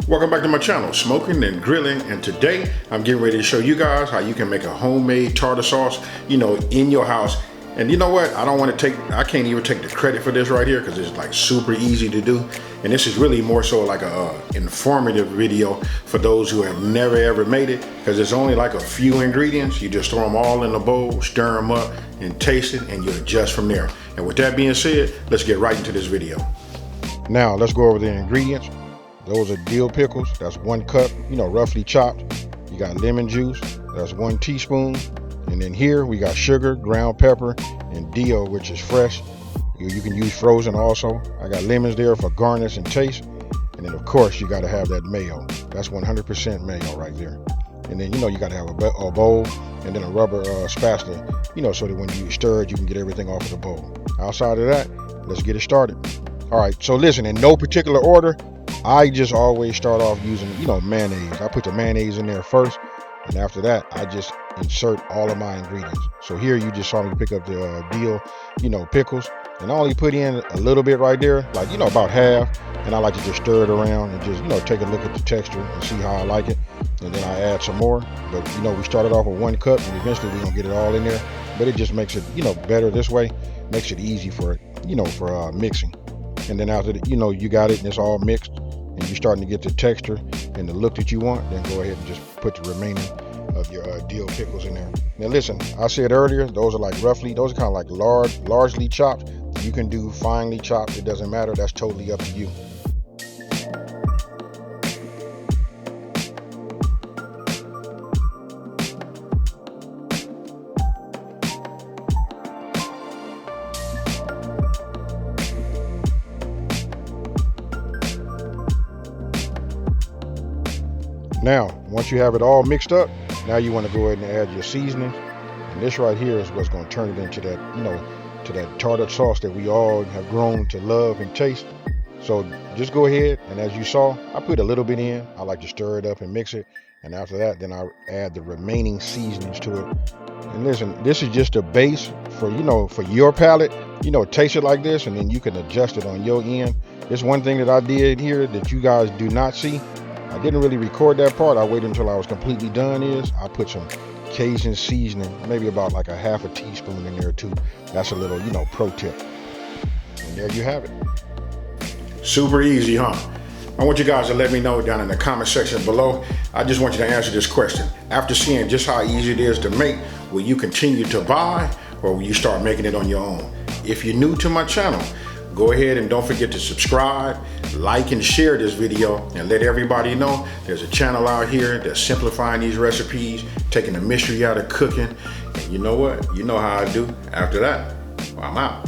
Welcome back to my channel, Smokin and Grilling, and today I'm getting ready to show you guys how you can make a homemade tartar sauce, in your house. And you know what? I can't even take the credit for this right here because it's like super easy to do. And this is really more so like a informative video for those who have never ever made it, because it's only like a few ingredients. You just throw them all in a bowl, stir them up and taste it, and you adjust from there. And with that being said, let's get right into this video. Now let's go over the ingredients. Those are dill pickles, that's 1 cup, roughly chopped. You got lemon juice, that's 1 teaspoon. And then here we got sugar, ground pepper, and dill, which is fresh. You can use frozen also. I got lemons there for garnish and taste. And then of course you gotta have that mayo. That's 100% mayo right there. And then you gotta have a bowl and then a rubber spatula, so that when you stir it, you can get everything off of the bowl. Outside of that, let's get it started. All right, so listen, in no particular order, I just always start off using, mayonnaise. I put the mayonnaise in there first, and after that, I just insert all of my ingredients. So here you just saw me pick up the dill, pickles, and I only put in a little bit right there, like, about half, and I like to just stir it around and just, take a look at the texture and see how I like it, and then I add some more. But, we started off with 1 cup, and eventually we're gonna get it all in there, but it just makes it, better this way, makes it easy for, for mixing. And then after that, you got it and it's all mixed, and you're starting to get the texture and the look that you want, then go ahead and just put the remaining of your dill pickles in there. Now listen, I said earlier, those are kind of like largely chopped. You can do finely chopped, it doesn't matter, that's totally up to you. Now, once you have it all mixed up, now you want to go ahead and add your seasoning. And this right here is what's going to turn it into that, to that tartar sauce that we all have grown to love and taste. So just go ahead, and as you saw, I put a little bit in. I like to stir it up and mix it. And after that, then I add the remaining seasonings to it. And listen, this is just a base for, for your palate. Taste it like this, and then you can adjust it on your end. There's one thing that I did here that you guys do not see. I didn't really record that part. I waited until I was completely done. I put some Cajun seasoning, maybe about like a half a teaspoon in there too. That's a little, pro tip. And there you have it. Super easy, huh? I want you guys to let me know down in the comment section below. I just want you to answer this question. After seeing just how easy it is to make, will you continue to buy, or will you start making it on your own? If you're new to my channel, go ahead and don't forget to subscribe, like, and share this video, and let everybody know there's a channel out here that's simplifying these recipes, taking the mystery out of cooking. And you know what? You know how I do. After that, I'm out.